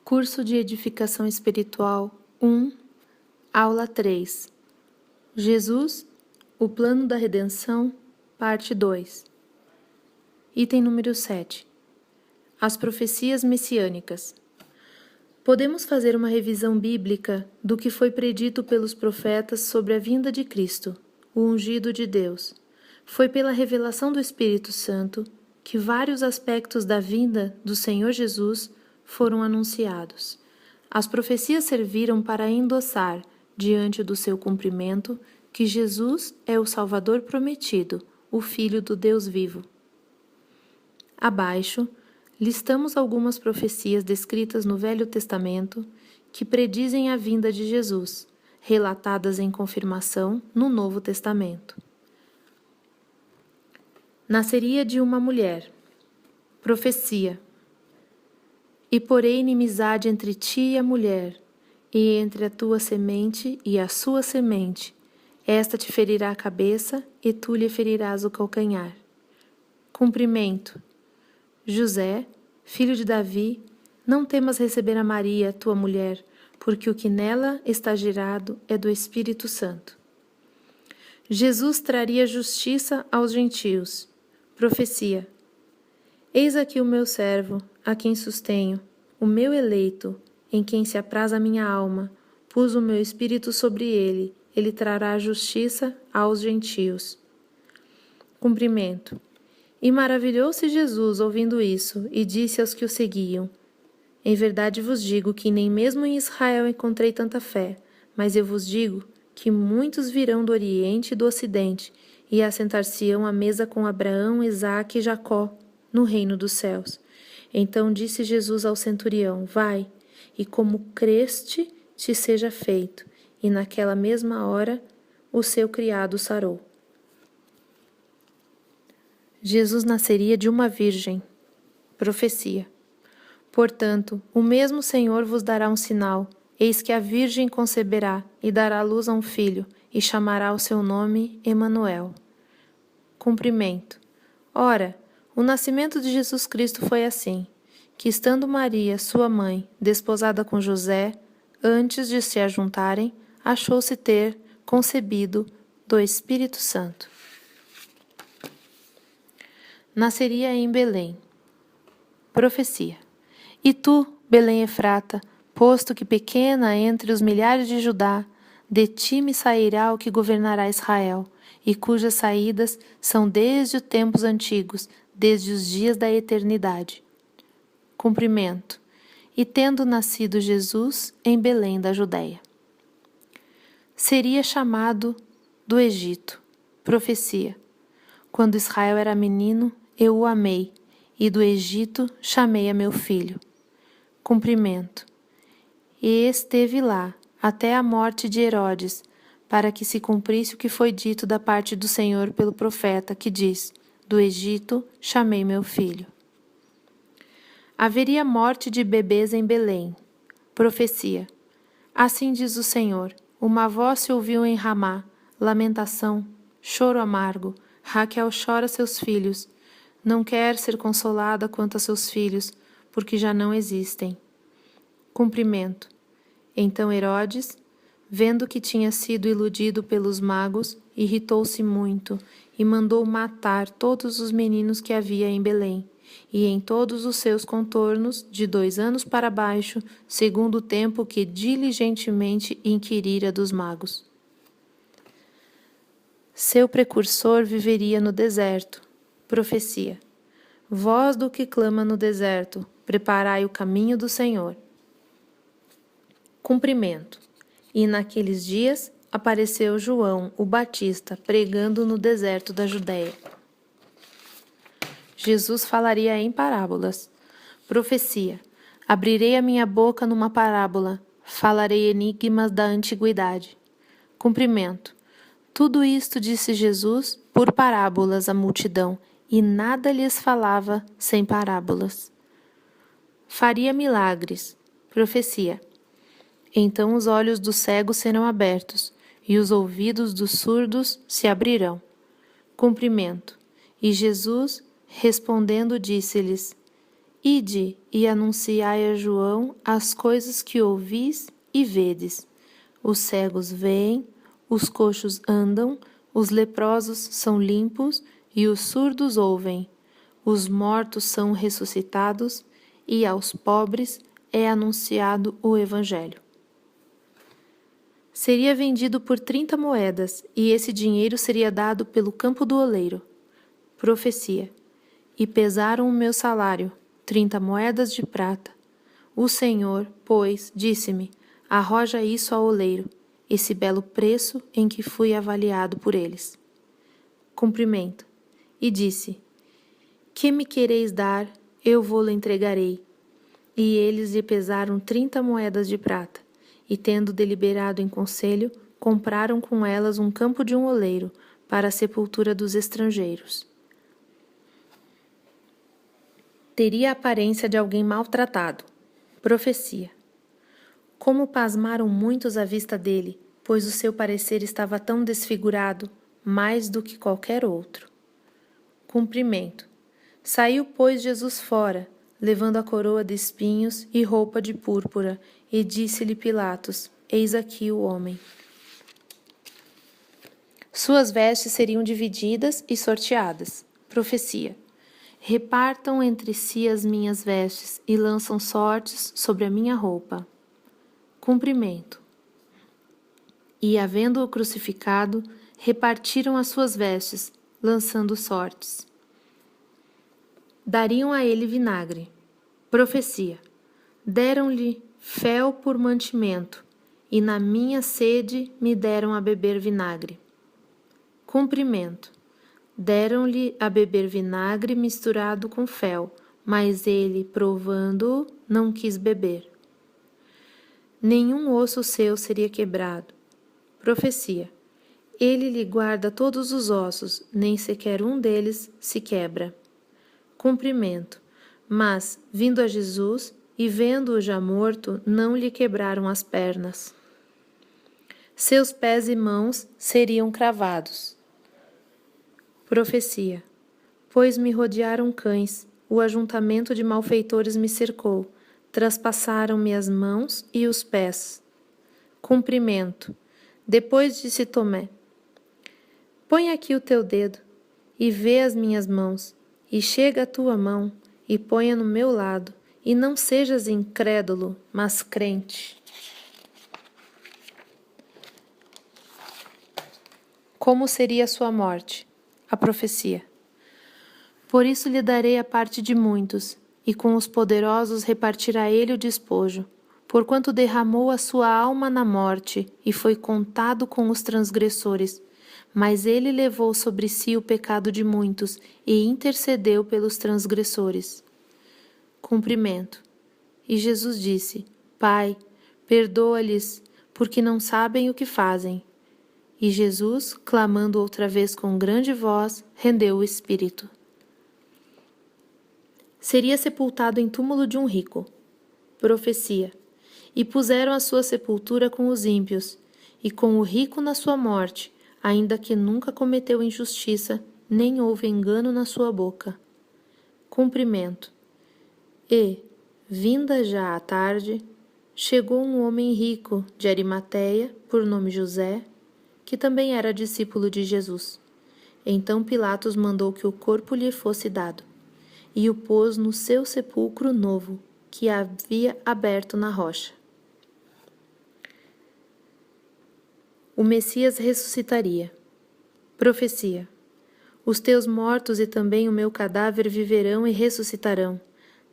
Curso de Edificação Espiritual 1, Aula 3. Jesus, o Plano da Redenção, Parte 2. Item número 7. As profecias messiânicas. Podemos fazer uma revisão bíblica do que foi predito pelos profetas sobre a vinda de Cristo, o ungido de Deus. Foi pela revelação do Espírito Santo que vários aspectos da vinda do Senhor Jesus foram anunciados. As profecias serviram para endossar, diante do seu cumprimento, que Jesus é o Salvador prometido, o Filho do Deus vivo. Abaixo, listamos algumas profecias descritas no Velho Testamento que predizem a vinda de Jesus, relatadas em confirmação no Novo Testamento. Nasceria de uma mulher. Profecia. E porei inimizade entre ti e a mulher, e entre a tua semente e a sua semente. Esta te ferirá a cabeça, e tu lhe ferirás o calcanhar. Cumprimento. José, filho de Davi, não temas receber a Maria, tua mulher, porque o que nela está gerado é do Espírito Santo. Jesus traria justiça aos gentios. Profecia. Eis aqui o meu servo, a quem sustenho, o meu eleito, em quem se apraz a minha alma, pus o meu espírito sobre ele, ele trará justiça aos gentios. Cumprimento. E maravilhou-se Jesus ouvindo isso, e disse aos que o seguiam: Em verdade vos digo que nem mesmo em Israel encontrei tanta fé, mas eu vos digo que muitos virão do Oriente e do Ocidente, e assentar-se-ão à mesa com Abraão, Isaque e Jacó, no reino dos céus. Então disse Jesus ao centurião: Vai, e como creste, te seja feito. E naquela mesma hora, o seu criado sarou. Jesus nasceria de uma virgem. Profecia. Portanto, o mesmo Senhor vos dará um sinal. Eis que a virgem conceberá e dará luz a um filho, e chamará o seu nome Emanuel. Cumprimento. Ora, o nascimento de Jesus Cristo foi assim, que estando Maria, sua mãe, desposada com José, antes de se ajuntarem, achou-se ter concebido do Espírito Santo. Nasceria em Belém. Profecia. E tu, Belém Efrata, posto que pequena entre os milhares de Judá, de ti me sairá o que governará Israel, e cujas saídas são desde os tempos antigos, desde os dias da eternidade. Cumprimento. E tendo nascido Jesus em Belém da Judéia. Seria chamado do Egito. Profecia. Quando Israel era menino, eu o amei, e do Egito chamei a meu filho. Cumprimento. E esteve lá, até a morte de Herodes, para que se cumprisse o que foi dito da parte do Senhor pelo profeta, que diz: Do Egito chamei meu filho. Haveria morte de bebês em Belém. Profecia. Assim diz o Senhor: uma voz se ouviu em Ramá, lamentação, choro amargo. Raquel chora seus filhos. Não quer ser consolada quanto a seus filhos, porque já não existem. Cumprimento. Então Herodes, vendo que tinha sido iludido pelos magos, irritou-se muito e mandou matar todos os meninos que havia em Belém, e em todos os seus contornos, de 2 anos para baixo, segundo o tempo que diligentemente inquirira dos magos. Seu precursor viveria no deserto. Profecia. Voz do que clama no deserto, preparai o caminho do Senhor. Cumprimento. E naqueles dias apareceu João, o Batista, pregando no deserto da Judéia. Jesus falaria em parábolas. Profecia. Abrirei a minha boca numa parábola, falarei enigmas da antiguidade. Cumprimento. Tudo isto disse Jesus por parábolas à multidão, e nada lhes falava sem parábolas. Faria milagres. Profecia. Então os olhos dos cegos serão abertos, e os ouvidos dos surdos se abrirão. Cumprimento. E Jesus, respondendo, disse-lhes: Ide e anunciai a João as coisas que ouvis e vedes. Os cegos veem, os coxos andam, os leprosos são limpos e os surdos ouvem. Os mortos são ressuscitados e aos pobres é anunciado o Evangelho. Seria vendido por 30 moedas e esse dinheiro seria dado pelo campo do oleiro. Profecia. E pesaram o meu salário, 30 moedas de prata. O Senhor, pois, disse-me, arroja isso ao oleiro, esse belo preço em que fui avaliado por eles. Cumprimento. E disse, que me quereis dar, eu vou-lo entregarei. E eles lhe pesaram 30 moedas de prata, e tendo deliberado em conselho, compraram com elas um campo de um oleiro, para a sepultura dos estrangeiros. Teria a aparência de alguém maltratado. Profecia. Como pasmaram muitos à vista dele, pois o seu parecer estava tão desfigurado, mais do que qualquer outro. Cumprimento. Saiu, pois, Jesus fora, levando a coroa de espinhos e roupa de púrpura, e disse-lhe Pilatos, eis aqui o homem. Suas vestes seriam divididas e sorteadas. Profecia. Repartam entre si as minhas vestes e lançam sortes sobre a minha roupa. Cumprimento. E, havendo-o crucificado, repartiram as suas vestes, lançando sortes. Dariam a ele vinagre. Profecia. Deram-lhe fel por mantimento, e na minha sede me deram a beber vinagre. Cumprimento. Deram-lhe a beber vinagre misturado com fel, mas ele, provando-o, não quis beber. Nenhum osso seu seria quebrado. Profecia. Ele lhe guarda todos os ossos, nem sequer um deles se quebra. Cumprimento. Mas, vindo a Jesus, e vendo-o já morto, não lhe quebraram as pernas. Seus pés e mãos seriam cravados. Profecia. Pois me rodearam cães, o ajuntamento de malfeitores me cercou, traspassaram-me as mãos e os pés. Cumprimento. Depois disse Tomé, põe aqui o teu dedo, e vê as minhas mãos, e chega a tua mão, e ponha no meu lado, e não sejas incrédulo, mas crente. Como seria a sua morte? A profecia. Por isso lhe darei a parte de muitos, e com os poderosos repartirá ele o despojo, porquanto derramou a sua alma na morte, e foi contado com os transgressores. Mas ele levou sobre si o pecado de muitos, e intercedeu pelos transgressores. Cumprimento. E Jesus disse, Pai, perdoa-lhes, porque não sabem o que fazem. E Jesus, clamando outra vez com grande voz, rendeu o espírito. Seria sepultado em túmulo de um rico. Profecia. E puseram a sua sepultura com os ímpios, e com o rico na sua morte, ainda que nunca cometeu injustiça, nem houve engano na sua boca. Cumprimento. E, vinda já a tarde, chegou um homem rico de Arimateia, por nome José, que também era discípulo de Jesus. Então Pilatos mandou que o corpo lhe fosse dado, e o pôs no seu sepulcro novo, que havia aberto na rocha. O Messias ressuscitaria. Profecia. Os teus mortos e também o meu cadáver viverão e ressuscitarão.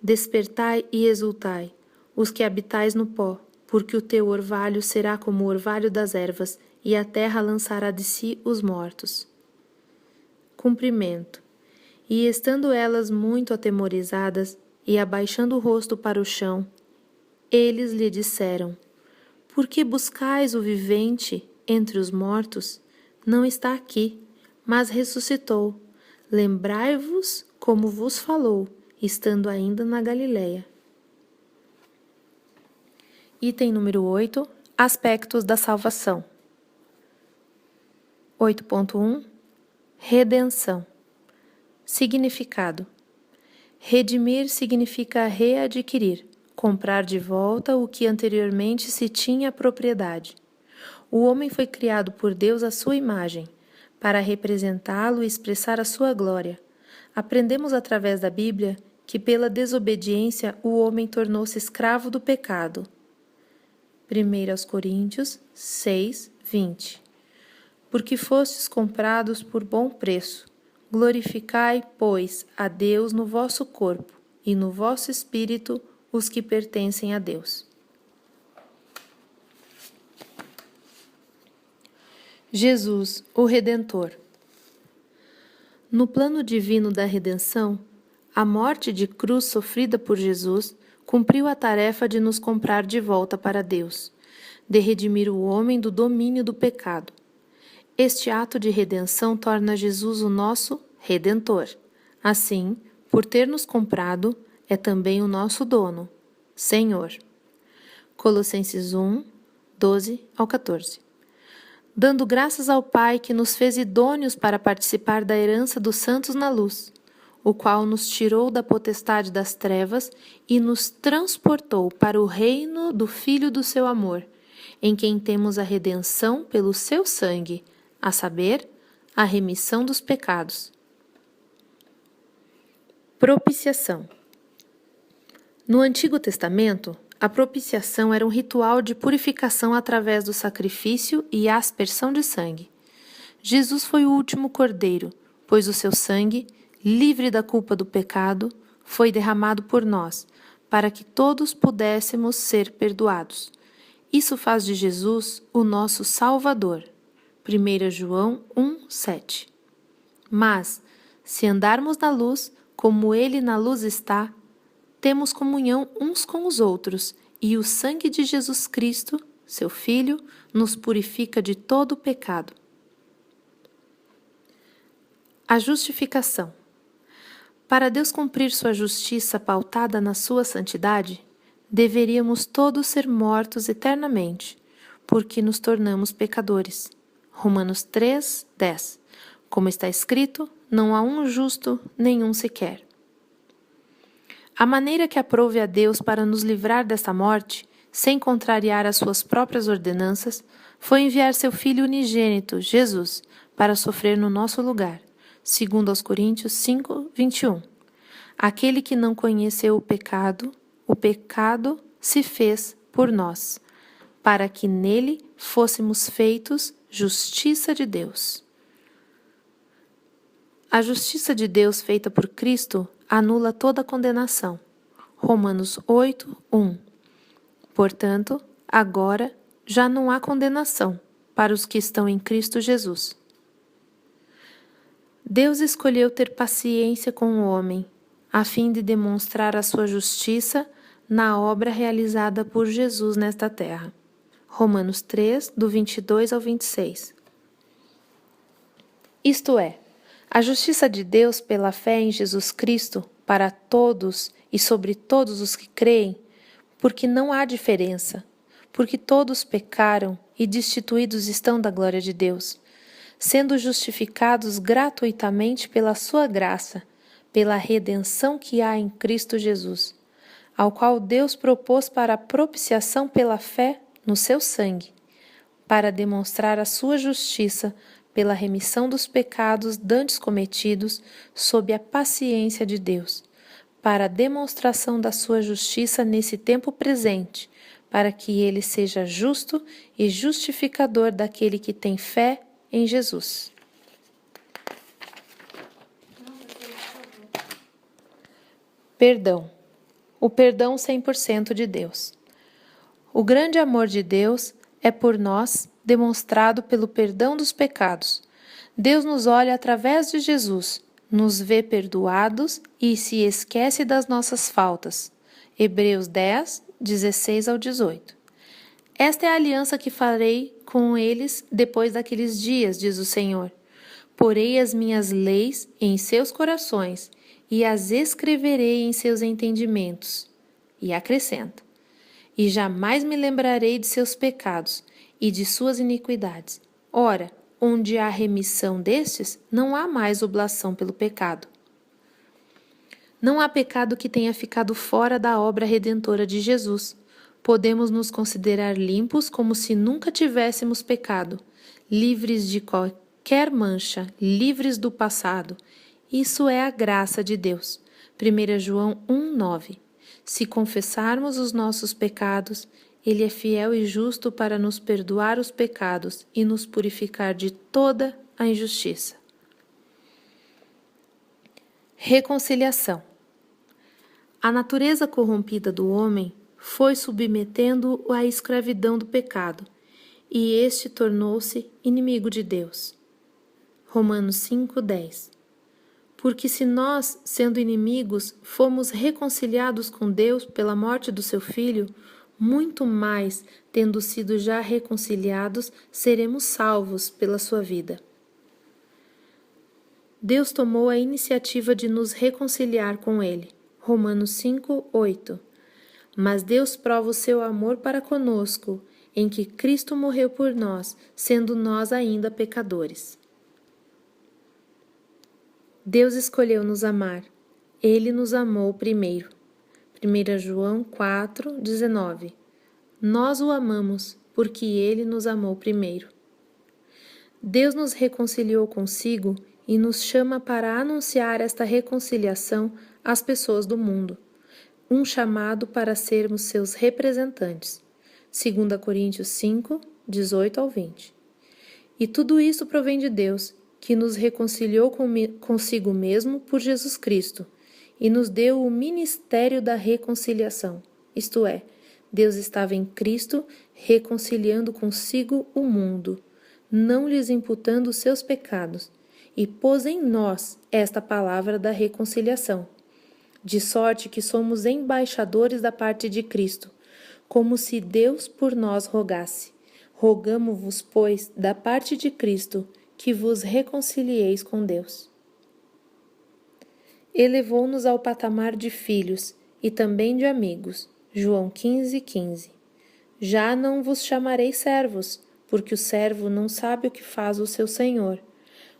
Despertai e exultai, os que habitais no pó, porque o teu orvalho será como o orvalho das ervas, e a terra lançará de si os mortos. Cumprimento. E estando elas muito atemorizadas, e abaixando o rosto para o chão, eles lhe disseram, por que buscais o vivente entre os mortos? Não está aqui, mas ressuscitou. Lembrai-vos como vos falou, estando ainda na Galileia. Item número 8. Aspectos da salvação. 8.1. Redenção. Significado. Redimir significa readquirir, comprar de volta o que anteriormente se tinha propriedade. O homem foi criado por Deus à sua imagem, para representá-lo e expressar a sua glória. Aprendemos através da Bíblia que pela desobediência o homem tornou-se escravo do pecado. 1 Coríntios 6, 20. Porque fostes comprados por bom preço. Glorificai, pois, a Deus no vosso corpo e no vosso espírito, os que pertencem a Deus. Jesus, o Redentor. No plano divino da redenção, a morte de cruz sofrida por Jesus cumpriu a tarefa de nos comprar de volta para Deus, de redimir o homem do domínio do pecado. Este ato de redenção torna Jesus o nosso Redentor. Assim, por ter nos comprado, é também o nosso dono, Senhor. Colossenses 1, 12 ao 14. Dando graças ao Pai que nos fez idôneos para participar da herança dos santos na luz, o qual nos tirou da potestade das trevas e nos transportou para o reino do Filho do seu amor, em quem temos a redenção pelo seu sangue, a saber, a remissão dos pecados. Propiciação. No Antigo Testamento, a propiciação era um ritual de purificação através do sacrifício e aspersão de sangue. Jesus foi o último cordeiro, pois o seu sangue, livre da culpa do pecado, foi derramado por nós, para que todos pudéssemos ser perdoados. Isso faz de Jesus o nosso Salvador. 1 João 1, 7. Mas, se andarmos na luz, como Ele na luz está, temos comunhão uns com os outros, e o sangue de Jesus Cristo, seu Filho, nos purifica de todo o pecado. A justificação. Para Deus cumprir sua justiça pautada na sua santidade, deveríamos todos ser mortos eternamente, porque nos tornamos pecadores. Romanos 3, 10. Como está escrito, não há um justo, nenhum sequer. A maneira que aprove a Deus para nos livrar desta morte, sem contrariar as suas próprias ordenanças, foi enviar seu Filho unigênito, Jesus, para sofrer no nosso lugar. 2 Coríntios 5, 21. Aquele que não conheceu o pecado se fez por nós, para que nele fôssemos feitos justiça de Deus. A justiça de Deus feita por Cristo anula toda condenação. Romanos 8, 1. Portanto, agora já não há condenação para os que estão em Cristo Jesus. Deus escolheu ter paciência com o homem, a fim de demonstrar a sua justiça na obra realizada por Jesus nesta terra. Romanos 3, do 22 ao 26. Isto é, a justiça de Deus pela fé em Jesus Cristo para todos e sobre todos os que creem, porque não há diferença, porque todos pecaram e destituídos estão da glória de Deus, sendo justificados gratuitamente pela sua graça, pela redenção que há em Cristo Jesus, ao qual Deus propôs para a propiciação pela fé no seu sangue, para demonstrar a sua justiça pela remissão dos pecados dantes cometidos sob a paciência de Deus, para a demonstração da sua justiça nesse tempo presente, para que ele seja justo e justificador daquele que tem fé em Jesus. Perdão. O perdão 100% de Deus. O grande amor de Deus é por nós demonstrado pelo perdão dos pecados. Deus nos olha através de Jesus, nos vê perdoados e se esquece das nossas faltas. Hebreus 10, 16 ao 18. Esta é a aliança que farei com eles depois daqueles dias, diz o Senhor. Porei as minhas leis em seus corações e as escreverei em seus entendimentos. E acrescenta: e jamais me lembrarei de seus pecados e de suas iniquidades. Ora, onde há remissão destes, não há mais oblação pelo pecado. Não há pecado que tenha ficado fora da obra redentora de Jesus. Podemos nos considerar limpos como se nunca tivéssemos pecado, livres de qualquer mancha, livres do passado. Isso é a graça de Deus. 1 João 1,9. Se confessarmos os nossos pecados, Ele é fiel e justo para nos perdoar os pecados e nos purificar de toda a injustiça. Reconciliação. A natureza corrompida do homem foi submetendo-o à escravidão do pecado, e este tornou-se inimigo de Deus. Romanos 5:10. Porque se nós, sendo inimigos, fomos reconciliados com Deus pela morte do seu Filho, muito mais, tendo sido já reconciliados, seremos salvos pela sua vida. Deus tomou a iniciativa de nos reconciliar com Ele. Romanos 5:8. Mas Deus prova o seu amor para conosco, em que Cristo morreu por nós, sendo nós ainda pecadores. Deus escolheu nos amar. Ele nos amou primeiro. 1 João 4:19. Nós o amamos, porque Ele nos amou primeiro. Deus nos reconciliou consigo e nos chama para anunciar esta reconciliação às pessoas do mundo. Um chamado para sermos seus representantes. 2 Coríntios 5, 18-20. E tudo isso provém de Deus, que nos reconciliou consigo mesmo por Jesus Cristo, e nos deu o ministério da reconciliação. Isto é, Deus estava em Cristo reconciliando consigo o mundo, não lhes imputando os seus pecados, e pôs em nós esta palavra da reconciliação. De sorte que somos embaixadores da parte de Cristo, como se Deus por nós rogasse. Rogamo-vos, pois, da parte de Cristo, que vos reconcilieis com Deus. Elevou-nos ao patamar de filhos e também de amigos. João 15:15. Já não vos chamarei servos, porque o servo não sabe o que faz o seu senhor.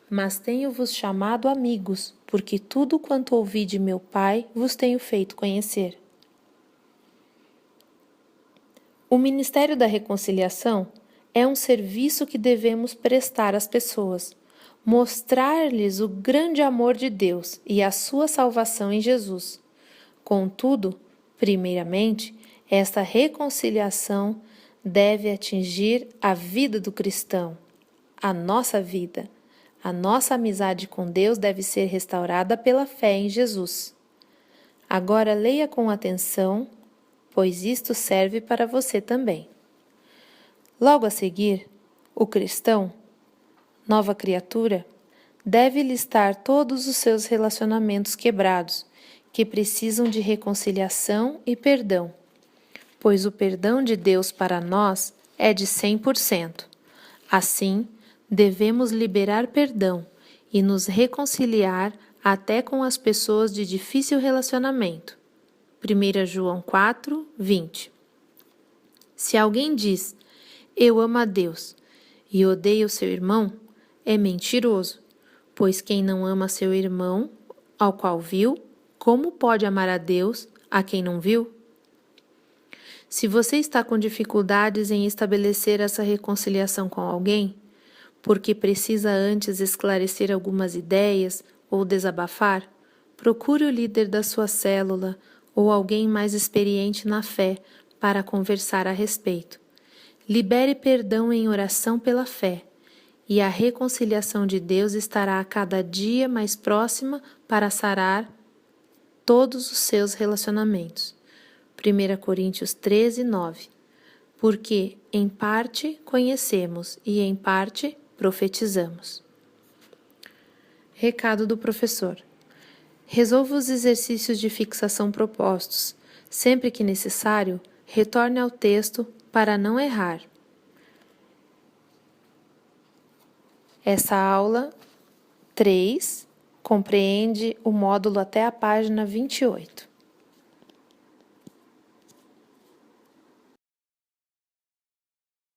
Mas tenho-vos chamado amigos, porque tudo quanto ouvi de meu Pai vos tenho feito conhecer. O Ministério da Reconciliação é um serviço que devemos prestar às pessoas, mostrar-lhes o grande amor de Deus e a sua salvação em Jesus. Contudo, primeiramente, esta reconciliação deve atingir a vida do cristão, a nossa vida. A nossa amizade com Deus deve ser restaurada pela fé em Jesus. Agora leia com atenção, pois isto serve para você também. Logo a seguir, o cristão, nova criatura, deve listar todos os seus relacionamentos quebrados, que precisam de reconciliação e perdão, pois o perdão de Deus para nós é de 100%. Assim, devemos liberar perdão e nos reconciliar até com as pessoas de difícil relacionamento. 1 João 4:20. Se alguém diz, eu amo a Deus, e odeia o seu irmão, é mentiroso, pois quem não ama seu irmão, ao qual viu, como pode amar a Deus, a quem não viu? Se você está com dificuldades em estabelecer essa reconciliação com alguém, porque precisa antes esclarecer algumas ideias ou desabafar, procure o líder da sua célula ou alguém mais experiente na fé para conversar a respeito. Libere perdão em oração pela fé, e a reconciliação de Deus estará a cada dia mais próxima para sarar todos os seus relacionamentos. 1 Coríntios 13:9. Porque em parte conhecemos e em parte profetizamos. Recado do professor. Resolva os exercícios de fixação propostos. Sempre que necessário, retorne ao texto para não errar. Essa aula 3 compreende o módulo até a página 28.